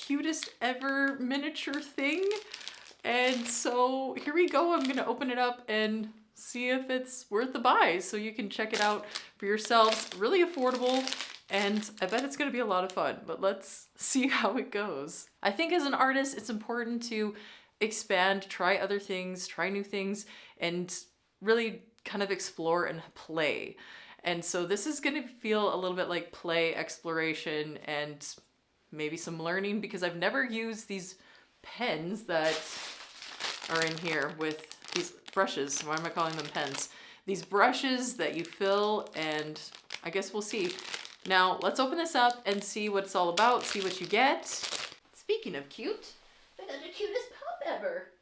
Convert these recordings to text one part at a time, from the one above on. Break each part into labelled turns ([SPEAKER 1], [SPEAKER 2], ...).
[SPEAKER 1] cutest ever miniature thing. And so here we go. I'm gonna open it up and see if it's worth the buy, so you can check it out for yourselves. Really affordable, and I bet it's gonna be a lot of fun, but let's see how it goes. I think as an artist, it's important to expand, try other things, try new things, and really kind of explore and play. And so this is gonna feel a little bit like play, exploration, and maybe some learning, because I've never used these pens that are in here with these brushes. Why am I calling them pens? These brushes that you fill, and I guess we'll see. Now let's open this up and see what it's all about, see what you get. Speaking of cute, I got the cutest pup ever.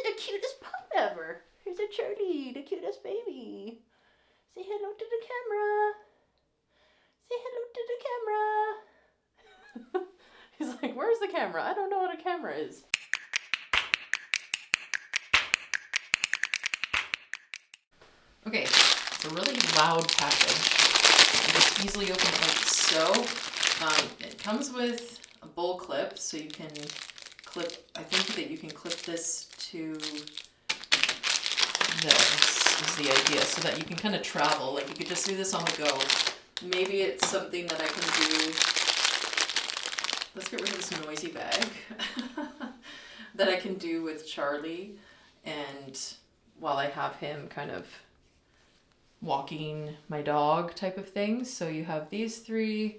[SPEAKER 1] The cutest pup ever. Here's a Charlie, the cutest baby. Say hello to the camera. Say hello to the camera. He's like, where's the camera? I don't know what a camera is. Okay, it's a really loud package. You just easily open it like so. It comes with a bowl clip, so you can clip, I think that you can clip this to this is the idea, so that you can kind of travel. Like you could just do this on the go. Maybe it's something that I can do. Let's get rid of this noisy bag. That I can do with Charlie, and while I have him kind of walking my dog type of thing. So you have these 3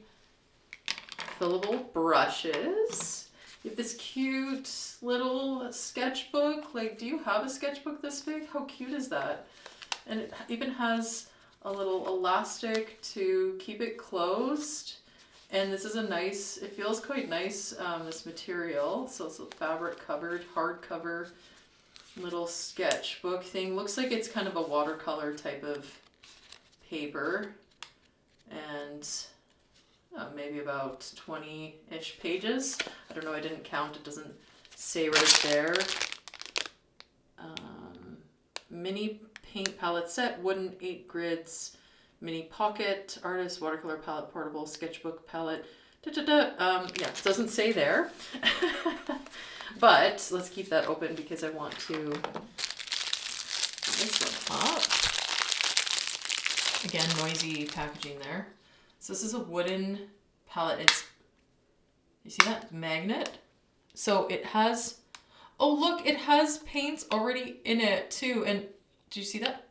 [SPEAKER 1] fillable brushes. You have this cute little sketchbook. Like, do you have a sketchbook this big? How cute is that? And it even has a little elastic to keep it closed. And this is a nice, it feels quite nice, this material. So it's a fabric covered, hardcover little sketchbook thing. Looks like it's kind of a watercolor type of paper, and maybe about 20-ish pages. I don't know, I didn't count, it doesn't say right there. Mini paint palette set, wooden 8 grids, mini pocket, artist, watercolor palette, portable, sketchbook palette. Yeah, it doesn't say there. But let's keep that open because I want to put this one up. Again, noisy packaging there. So this is a wooden palette. It's, you see that magnet? So it has, oh look, it has paints already in it too. And do you see that?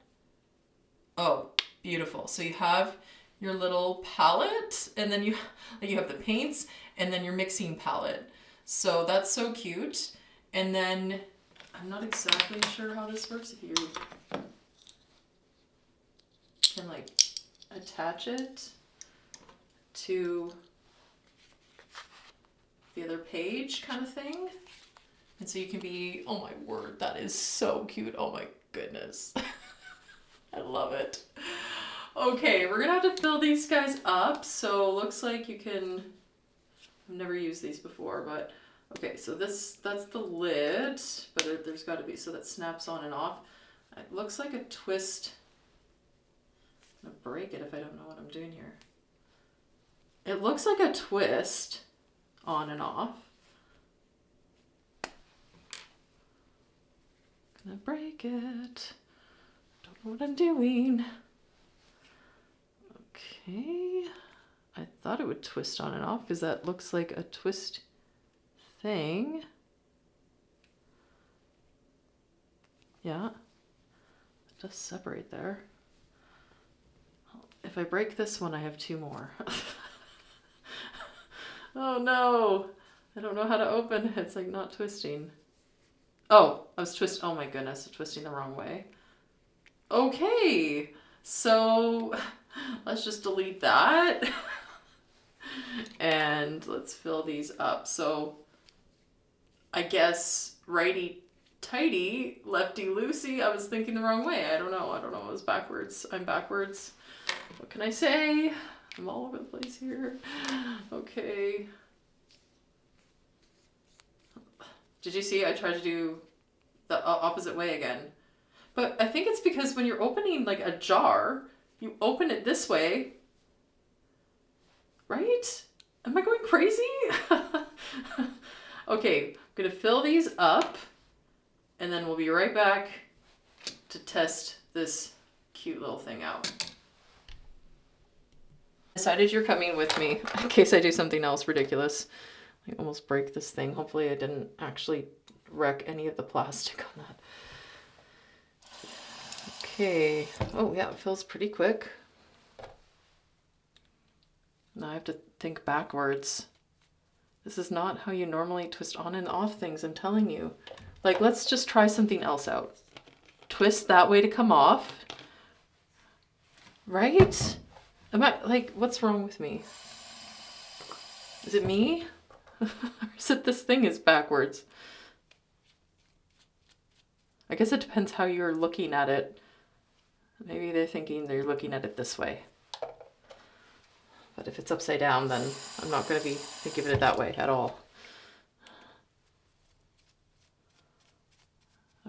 [SPEAKER 1] Oh, beautiful. So you have your little palette, and then you have the paints, and then your mixing palette. So that's so cute. And then I'm not exactly sure how this works. If you can like attach it to the other page kind of thing. And so you can be, oh my word, that is so cute. Oh my goodness. I love it. Okay, we're gonna have to fill these guys up. So looks like you can, I've never used these before, but okay, so that's the lid, but there's gotta be, so that snaps on and off. It looks like a twist. I'm gonna break it if I don't know what I'm doing here. It looks like a twist on and off. Gonna break it. Don't know what I'm doing. Okay. I thought it would twist on and off because that looks like a twist thing. Yeah. It does separate there. If I break this one, I have 2 more. Oh no. I don't know how to open it. It's like not twisting. Oh, oh my goodness, I'm twisting the wrong way. Okay, so let's just delete that. And let's fill these up. So I guess righty tighty, lefty loosey. I was thinking the wrong way. I don't know. It was backwards. I'm backwards. What can I say? I'm all over the place here. Okay. Did you see? I tried to do the opposite way again. But I think it's because when you're opening like a jar, you open it this way, right? Am I going crazy? Okay, I'm gonna fill these up and then we'll be right back to test this cute little thing out. Decided you're coming with me in case I do something else ridiculous. I almost break this thing. Hopefully I didn't actually wreck any of the plastic on that. Okay. Oh yeah, it fills pretty quick. Now I have to think backwards. This is not how you normally twist on and off things, I'm telling you. Like, let's just try something else out. Twist that way to come off. Right? Am I, like, what's wrong with me? Is it me? Or is it this thing is backwards? I guess it depends how you're looking at it. Maybe they're thinking they're looking at it this way. But if it's upside down, then I'm not going to be thinking of it that way at all.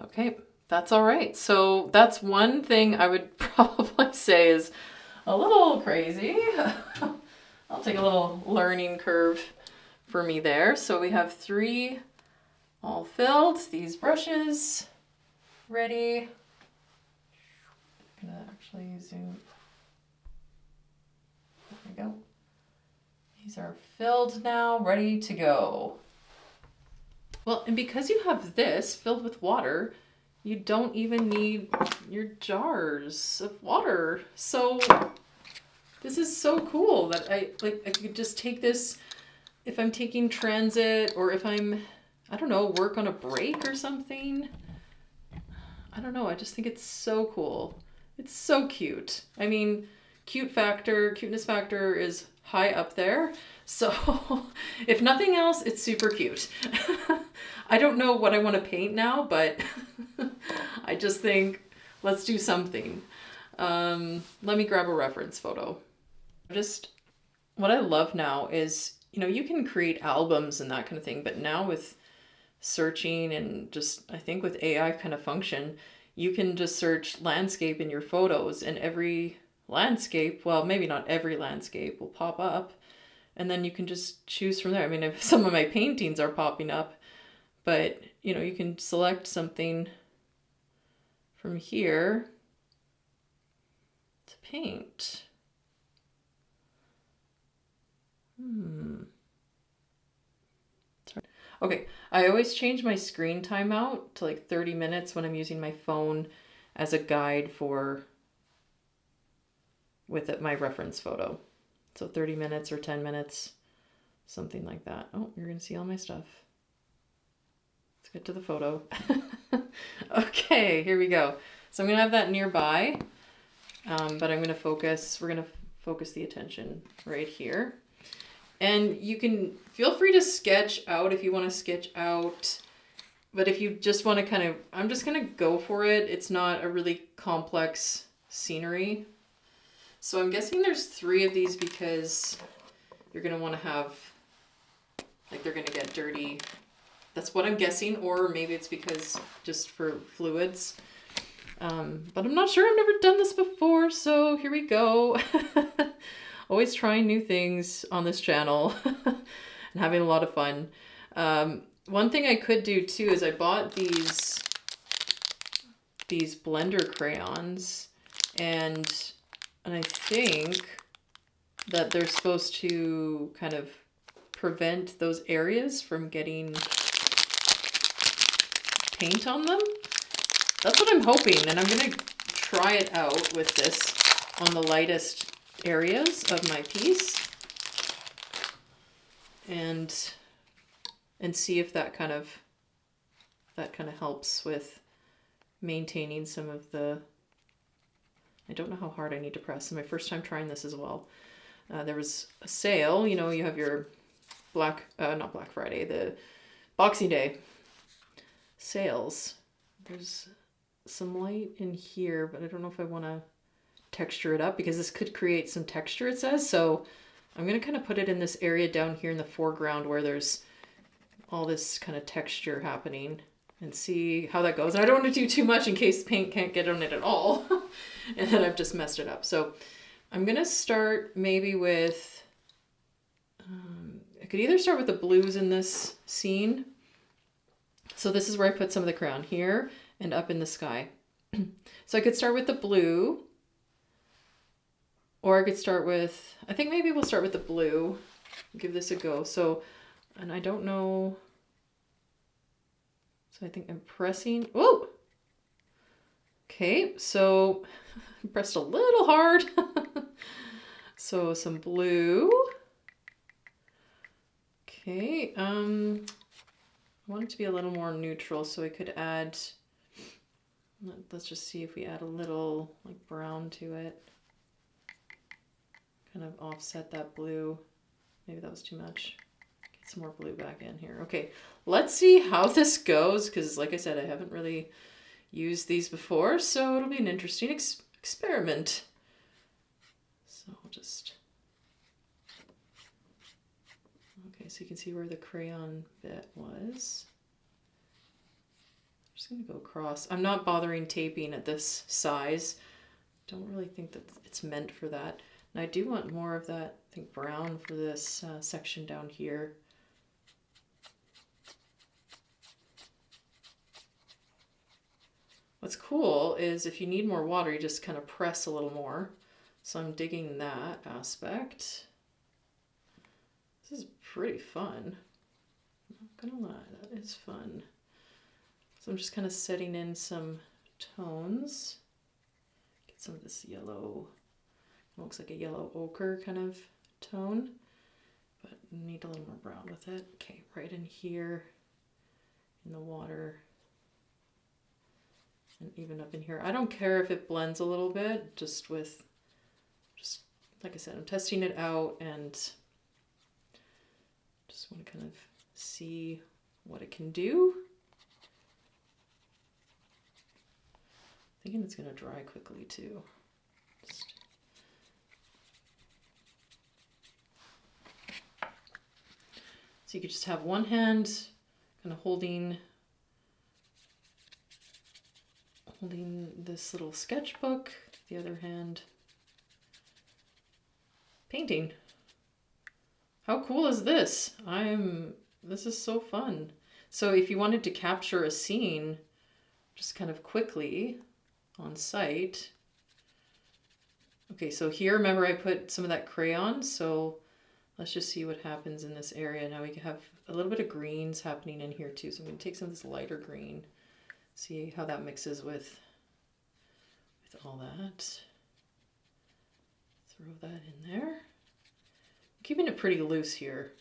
[SPEAKER 1] Okay, that's all right. So that's one thing I would probably say is a little crazy. I'll take a little learning curve for me there. So we have 3 all filled. These brushes ready. I'm gonna actually zoom. There we go. These are filled now, ready to go. Well, and because you have this filled with water, you don't even need your jars of water. So this is so cool that I could just take this if I'm taking transit or if I'm, I don't know, work on a break or something. I don't know, I just think it's so cool. It's so cute. I mean, cuteness factor is high up there. So if nothing else, it's super cute. I don't know what I want to paint now, but I just think let's do something. Let me grab a reference photo. Just what I love now is, you know, you can create albums and that kind of thing, but now with searching and just, I think with AI kind of function, you can just search landscape in your photos and every landscape, well, maybe not every landscape will pop up, and then you can just choose from there. I mean, if some of my paintings are popping up, but you know, you can select something from here to paint. Sorry. Okay, I always change my screen time out to like 30 minutes when I'm using my phone as a guide for with it, my reference photo. So 30 minutes or 10 minutes, something like that. Oh, you're gonna see all my stuff. Let's get to the photo. Okay, here we go. So I'm gonna have that nearby, but we're gonna focus the attention right here. And you can feel free to sketch out if you want to sketch out, but if you just want to kind of, I'm just gonna go for it. It's not a really complex scenery. So I'm guessing there's 3 of these because you're going to want to have, like, they're going to get dirty. That's what I'm guessing, or maybe it's because just for fluids. But I'm not sure. I've never done this before, so here we go. Always trying new things on this channel and having a lot of fun. One thing I could do too is I bought these blender crayons, and I think that they're supposed to kind of prevent those areas from getting paint on them. That's what I'm hoping, and I'm going to try it out with this on the lightest areas of my piece and see if that kind of helps with maintaining some of the, I don't know how hard I need to press. It's my first time trying this as well. There was a sale, you know, you have your not Black Friday, the Boxing Day sales. There's some light in here, but I don't know if I want to texture it up because this could create some texture, it says. So I'm going to kind of put it in this area down here in the foreground where there's all this kind of texture happening and see how that goes. And I don't want to do too much in case paint can't get on it at all. And then I've just messed it up. So I'm going to start maybe with, I could either start with the blues in this scene. So this is where I put some of the crayon here and up in the sky. So I could start with the blue, or I could start with, I think maybe we'll start with the blue, give this a go. So, and I don't know, so I think I'm pressing, whoa! Okay, so I pressed a little hard. So some blue. Okay, I want it to be a little more neutral, so I could add, let's just see if we add a little like brown to it. Kind of offset that blue. Maybe that was too much. Get some more blue back in here. Okay, let's see how this goes, because like I said, I haven't really used these before, so it'll be an interesting experiment. So I'll just, okay, so you can see where the crayon bit was. I'm just gonna go across. I'm not bothering taping at this size. Don't really think that it's meant for that. And I do want more of that, I think, brown for this section down here. What's cool is if you need more water, you just kind of press a little more. So I'm digging that aspect. This is pretty fun. I'm not gonna lie, that is fun. So I'm just kind of setting in some tones. Get some of this yellow, looks like a yellow ochre kind of tone, but need a little more brown with it. Okay, right in here in the water. And even up in here. I don't care if it blends a little bit, just like I said, I'm testing it out and just want to kind of see what it can do. Thinking it's going to dry quickly too. So you could just have one hand kind of holding this little sketchbook, the other hand painting. How cool is this? This is so fun. So if you wanted to capture a scene just kind of quickly on site. Okay, so here, remember I put some of that crayon, so let's just see what happens in this area. Now we have a little bit of greens happening in here too. So I'm going to take some of this lighter green, see how that mixes with all that. Throw that in there. I'm keeping it pretty loose here.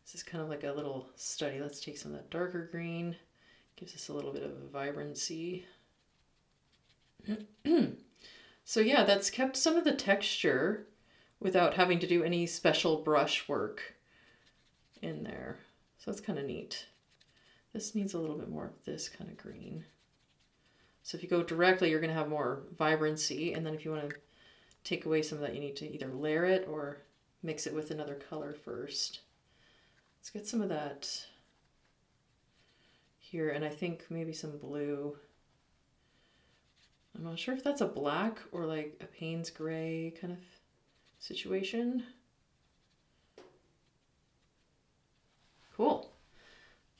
[SPEAKER 1] This is kind of like a little study. Let's take some of that darker green. Gives us a little bit of vibrancy. So yeah, that's kept some of the texture without having to do any special brush work in there. So that's kind of neat. This needs a little bit more of this kind of green. So if you go directly, you're going to have more vibrancy. And then if you want to take away some of that, you need to either layer it or mix it with another color first. Let's get some of that here. And I think maybe some blue. I'm not sure if that's a black or like a Payne's gray kind of situation. Cool.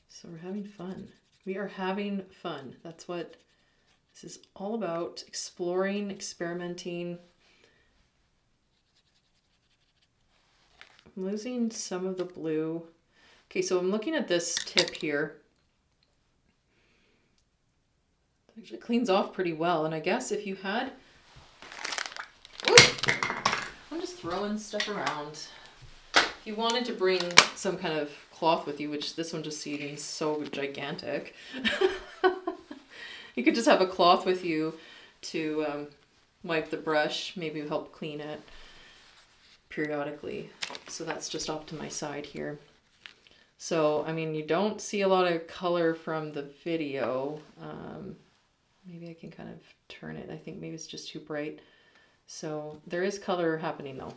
[SPEAKER 1] So we're having fun. We are having fun. That's what this is all about. Exploring, experimenting. I'm losing some of the blue. Okay, so I'm looking at this tip here. It actually cleans off pretty well. And I guess if you had... Whoop! I'm just throwing stuff around. If you wanted to bring some kind of cloth with you, which this one just seems so gigantic, you could just have a cloth with you to wipe the brush, maybe help clean it periodically. So that's just off to my side here. So, I mean, you don't see a lot of color from the video. Maybe I can kind of turn it. I think maybe it's just too bright. So there is color happening though.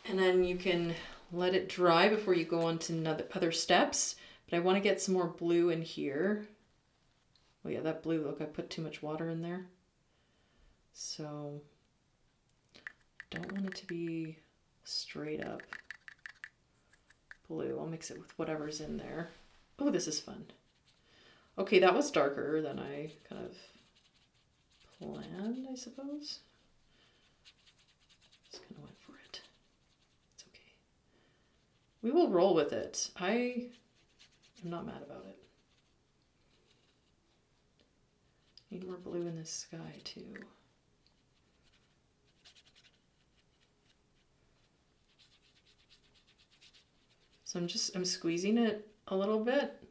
[SPEAKER 1] And then you can let it dry before you go on to other steps. But I want to get some more blue in here. Oh yeah, that blue, look, I put too much water in there. So don't want it to be straight up. mix it with whatever's in there. Oh, this is fun. Okay, that was darker than I kind of planned, I suppose. Just kind of went for it. It's okay. We will roll with it. I am not mad about it. Need more blue in this sky too. So I'm squeezing it a little bit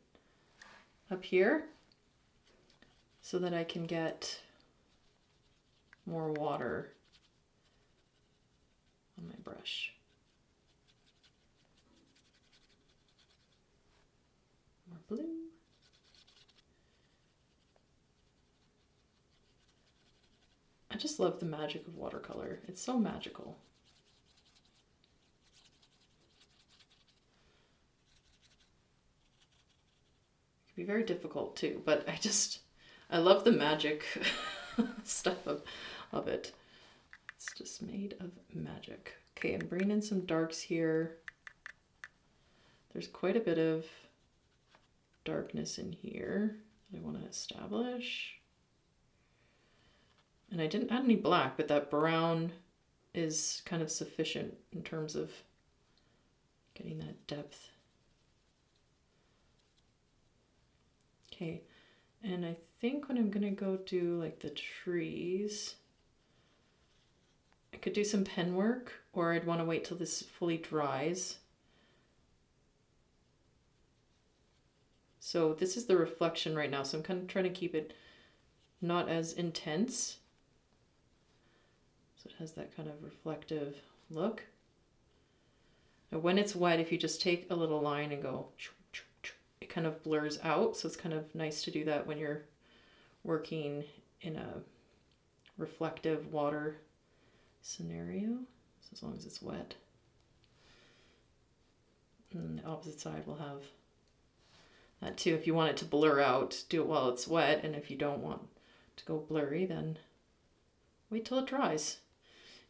[SPEAKER 1] up here so that I can get more water on my brush. More blue. I just love the magic of watercolor. It's so magical. It can be very difficult too, but I love the magic stuff of it. It's just made of magic. Okay, I'm bringing in some darks here. There's quite a bit of darkness in here that I want to establish. And I didn't add any black, but that brown is kind of sufficient in terms of getting that depth. Okay, and I think when I'm gonna go do like the trees, I could do some pen work, or I'd want to wait till this fully dries. So this is the reflection right now, so I'm kind of trying to keep it not as intense. So it has that kind of reflective look. And when it's wet, if you just take a little line and go, it kind of blurs out. So it's kind of nice to do that when you're working in a reflective water scenario. So as long as it's wet. And the opposite side will have that too. If you want it to blur out, do it while it's wet. And if you don't want to go blurry, then wait till it dries.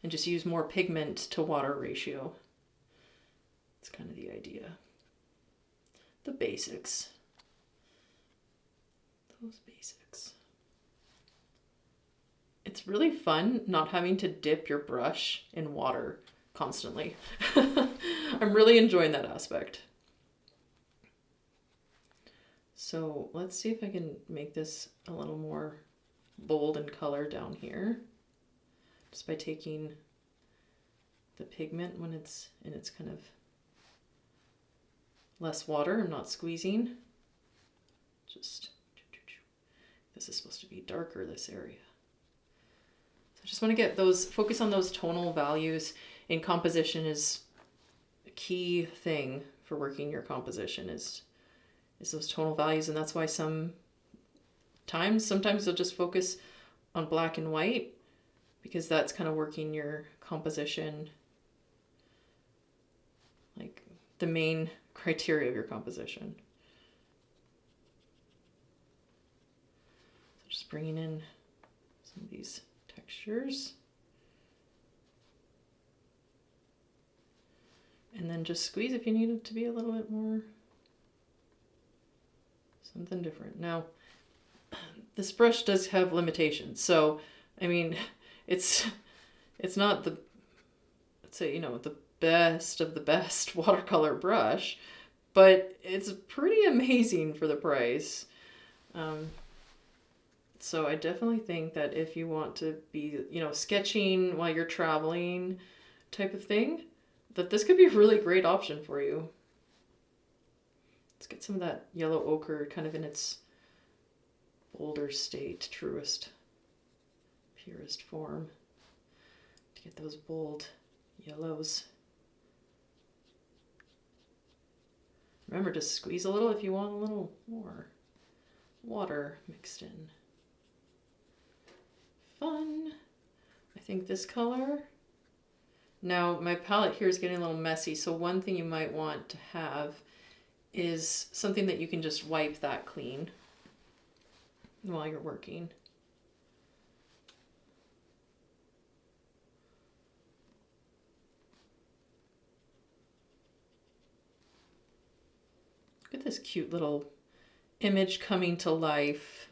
[SPEAKER 1] And just use more pigment to water ratio. It's kind of the idea. The basics. Those basics. It's really fun not having to dip your brush in water constantly. I'm really enjoying that aspect. So let's see if I can make this a little more bold in color down here. Just by taking the pigment when it's in its kind of less water. I'm not squeezing. Just, this is supposed to be darker, this area. So I just want to get those, focus on those tonal values. In composition is a key thing for working your composition is those tonal values. And that's why sometimes you'll just focus on black and white, because that's kind of working your composition, like the main criteria of your composition. So just bringing in some of these textures. And then just squeeze if you need it to be a little bit more something different. Now, this brush does have limitations. So, I mean, it's not the, let's say, the best of the best watercolor brush, but it's pretty amazing for the price. So I definitely think that if you want to be, sketching while you're traveling type of thing, that this could be a really great option for you. Let's get some of that yellow ochre kind of in its bolder state, truest, purest form, to get those bold yellows. Remember to squeeze a little if you want a little more water mixed in. Fun. I think this color. Now my palette here is getting a little messy, so one thing you might want to have is something that you can just wipe that clean while you're working. this cute little image coming to life.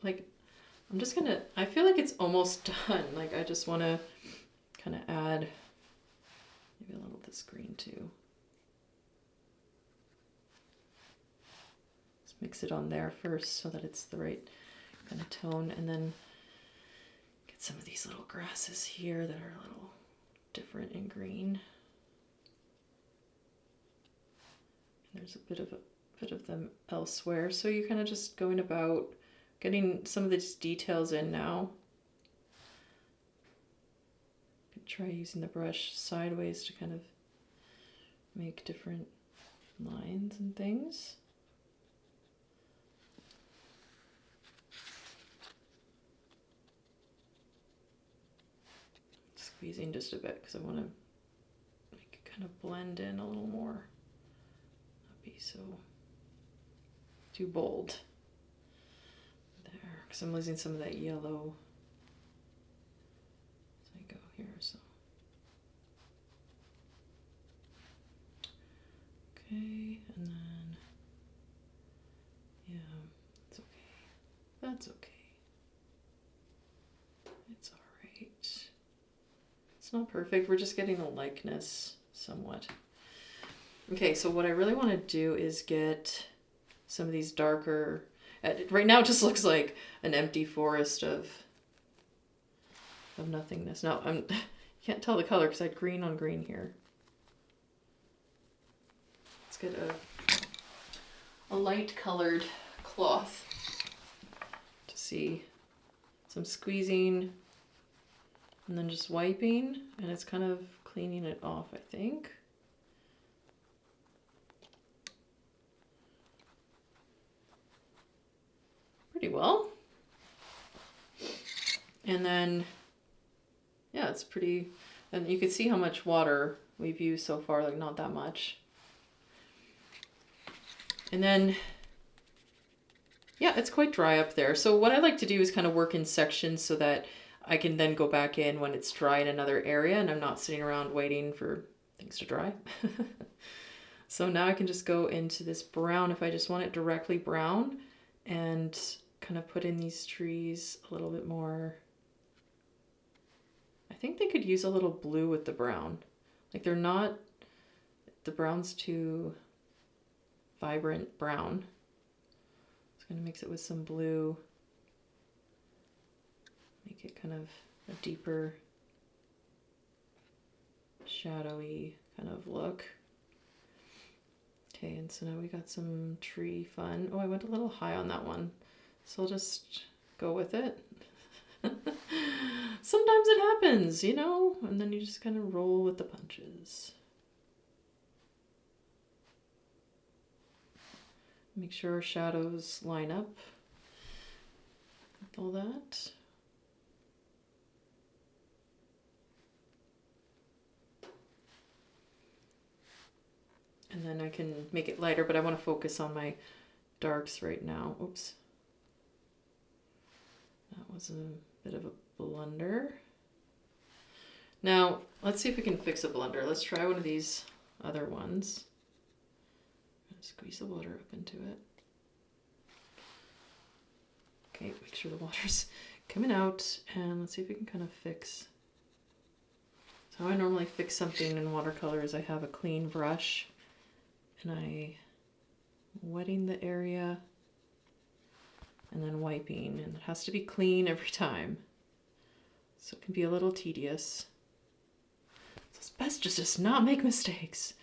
[SPEAKER 1] Like, I feel like it's almost done. Like, I just want to kind of add maybe a little of this green too. Just mix it on there first so that it's the right kind of tone, and then get some of these little grasses here that are a little different in green. And there's a bit of them elsewhere. So you're kind of just going about getting some of these details in now. Try using the brush sideways to kind of make different lines and things. Squeezing just a bit because I want to make it kind of blend in a little more. Not be so too bold. There, because I'm losing some of that yellow as I go here. So okay, and then yeah, it's okay. That's okay. It's all right. It's not perfect. We're just getting a likeness somewhat. Okay, so what I really want to do is get some of these darker. Right now, it just looks like an empty forest of nothingness. Now, you can't tell the color because I had green on green here. Let's get a light colored cloth to see some squeezing and then just wiping, and it's kind of cleaning it off, I think. Pretty well. And then, yeah, it's pretty, and you can see how much water we've used so far, like not that much. And then, yeah, it's quite dry up there. So what I like to do is kind of work in sections so that I can then go back in when it's dry in another area and I'm not sitting around waiting for things to dry. So now I can just go into this brown if I just want it directly brown, and kind of put in these trees a little bit more. I think they could use a little blue with the brown. Like they're not, the brown's too vibrant brown. Just gonna mix it with some blue. Make it kind of a deeper, shadowy kind of look. Okay, and so now we got some tree fun. Oh, I went a little high on that one, so I'll just go with it. Sometimes it happens, you know, and then you just kind of roll with the punches. Make sure our shadows line up with all that. And then I can make it lighter, but I want to focus on my darks right now. Oops. That was a bit of a blunder. Now, let's see if we can fix a blunder. Let's try one of these other ones. Squeeze the water up into it. Okay, make sure the water's coming out, and let's see if we can kind of fix. So how I normally fix something in watercolor is I have a clean brush, and I wetting the area and then wiping, and it has to be clean every time. So it can be a little tedious. So it's best to just not make mistakes.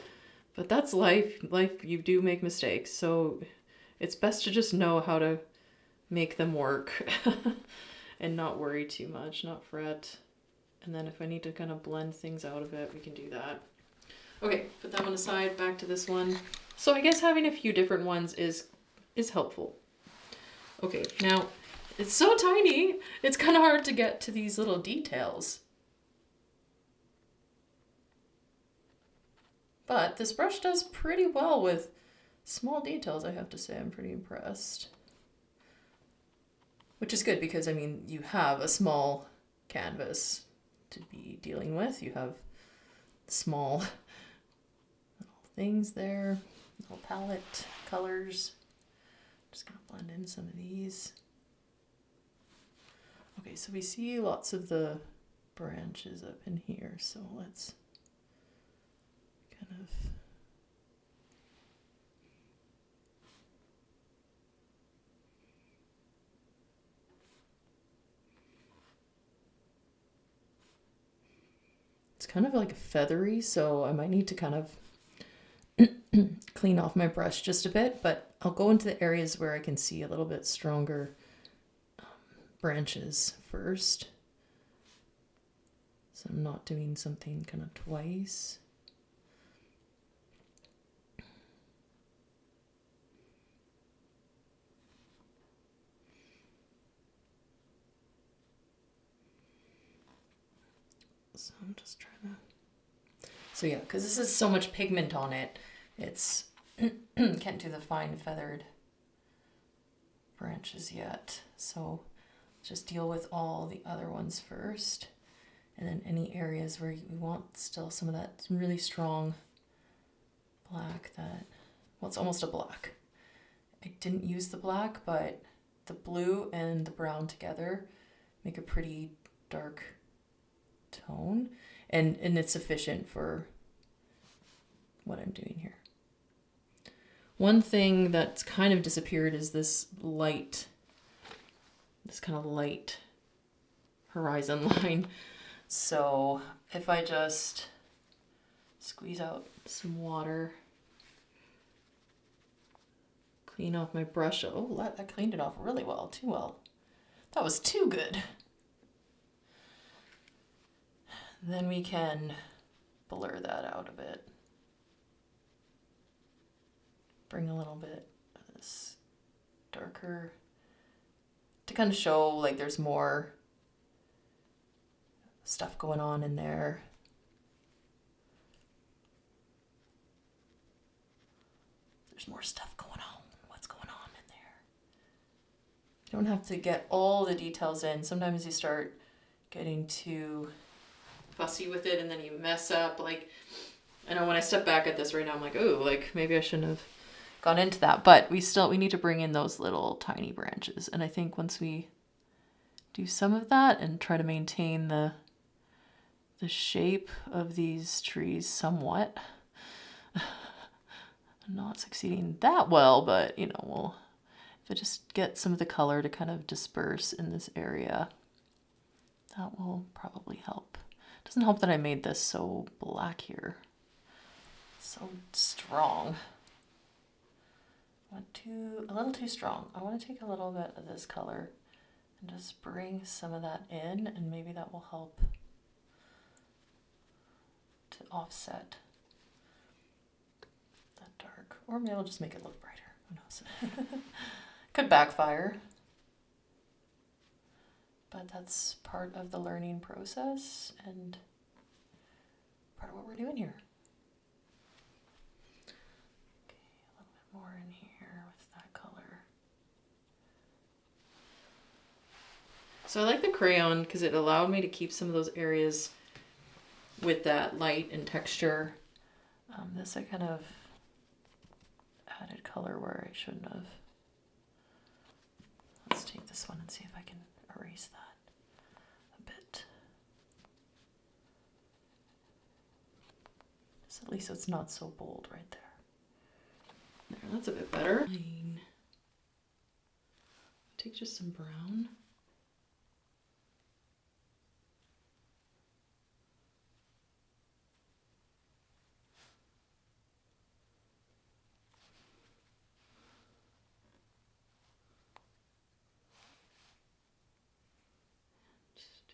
[SPEAKER 1] But that's life. Life, you do make mistakes. So it's best to just know how to make them work and not worry too much, not fret. And then if I need to kind of blend things out of it, we can do that. Okay, put that one aside, back to this one. So I guess having a few different ones is helpful. Okay, now it's so tiny, it's kind of hard to get to these little details. But this brush does pretty well with small details, I have to say. I'm pretty impressed. Which is good because, I mean, you have a small canvas to be dealing with. You have small things there. Little palette colors. Just gonna blend in some of these. Okay, so we see lots of the branches up in here, so let's kind of it's kind of like feathery, so I might need to kind of clean off my brush just a bit, but I'll go into the areas where I can see a little bit stronger branches first. So I'm not doing something kind of twice. So I'm just trying to... So yeah, because this is so much pigment on it, it's can't do the fine feathered branches yet. So just deal with all the other ones first. And then any areas where you want still some of that really strong black that, well, it's almost a black. I didn't use the black, but the blue and the brown together make a pretty dark tone. And it's sufficient for what I'm doing here. One thing that's kind of disappeared is this light, this kind of light horizon line. So if I just squeeze out some water, clean off my brush. Oh, I cleaned it off really well, too well. That was too good. Then we can blur that out a bit. Bring a little bit of this darker to kind of show like there's more stuff going on in there. There's more stuff going on. What's going on in there? You don't have to get all the details in. Sometimes you start getting too fussy with it and then you mess up. Like, I know when I step back at this right now, I'm like, oh, like maybe I shouldn't have gone into that. But we need to bring in those little tiny branches. And I think once we do some of that and try to maintain the shape of these trees somewhat. I'm not succeeding that well, but you know, if I just get some of the color to kind of disperse in this area, that will probably help. It doesn't help that I made this so black here. So strong. A little too strong. I want to take a little bit of this color and just bring some of that in, and maybe that will help to offset that dark. Or maybe I'll just make it look brighter. Who knows? Could backfire. But that's part of the learning process and part of what we're doing here. Okay, a little bit more in here with that color. So I like the crayon because it allowed me to keep some of those areas with that light and texture. This I kind of added color where I shouldn't have. Let's take this one and see if I can erase that a bit. Just at least it's not so bold right there. There, that's a bit better. Take just some brown.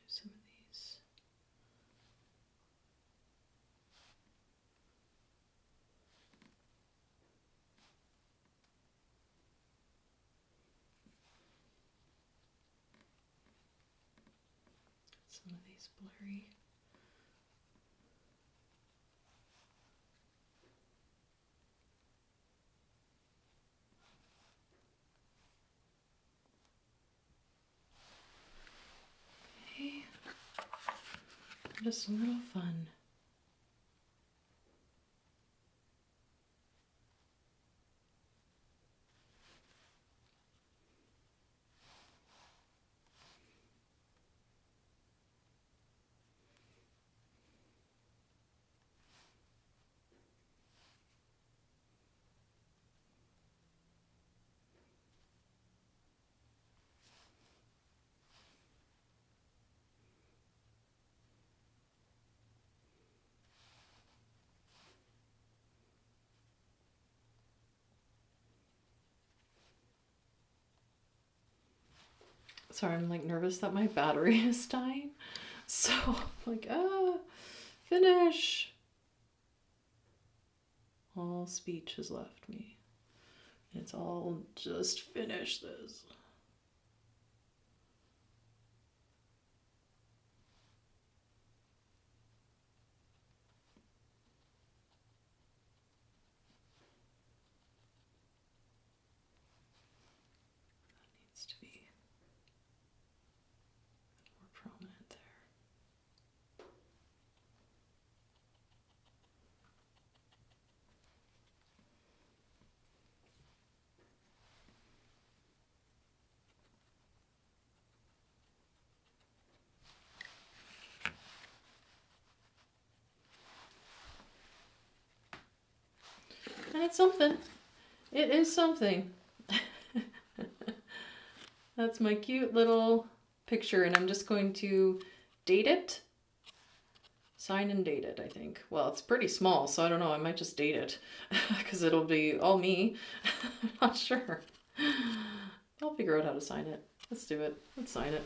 [SPEAKER 1] Some of these. Some of these blurry. Just a little fun. Sorry, I'm like nervous that my battery is dying. So I'm like, finish. All speech has left me. It's all just finish this. Needs to be more prominent there. And it's something. It is something. That's my cute little picture, and I'm just going to date it. Sign and date it, I think. Well, it's pretty small, so I don't know. I might just date it because it'll be all me. I'm not sure. I'll figure out how to sign it. Let's do it. Let's sign it.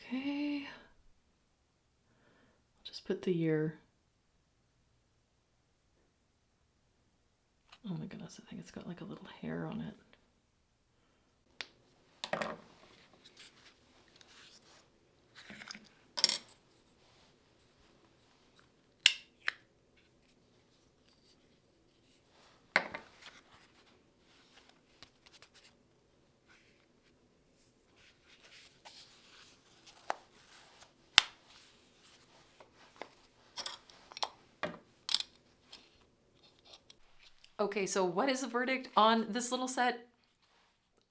[SPEAKER 1] Okay. I'll just put the year. Oh my goodness, I think it's got like a little hair on it. Okay, so what is the verdict on this little set?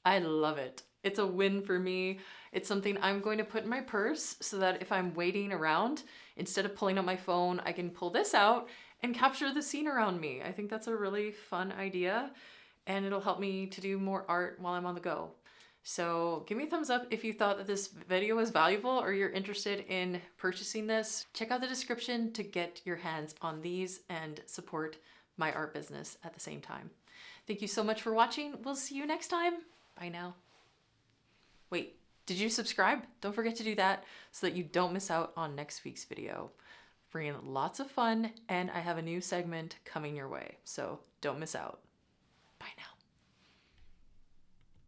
[SPEAKER 1] I love it. It's a win for me. It's something I'm going to put in my purse so that if I'm waiting around, instead of pulling out my phone, I can pull this out and capture the scene around me. I think that's a really fun idea, and it'll help me to do more art while I'm on the go. So give me a thumbs up if you thought that this video was valuable or you're interested in purchasing this. Check out the description to get your hands on these and support my art business at the same time. Thank you so much for watching. We'll see you next time. Bye now. Wait, did you subscribe? Don't forget to do that so that you don't miss out on next week's video. Bringing lots of fun, and I have a new segment coming your way, so don't miss out. Bye now.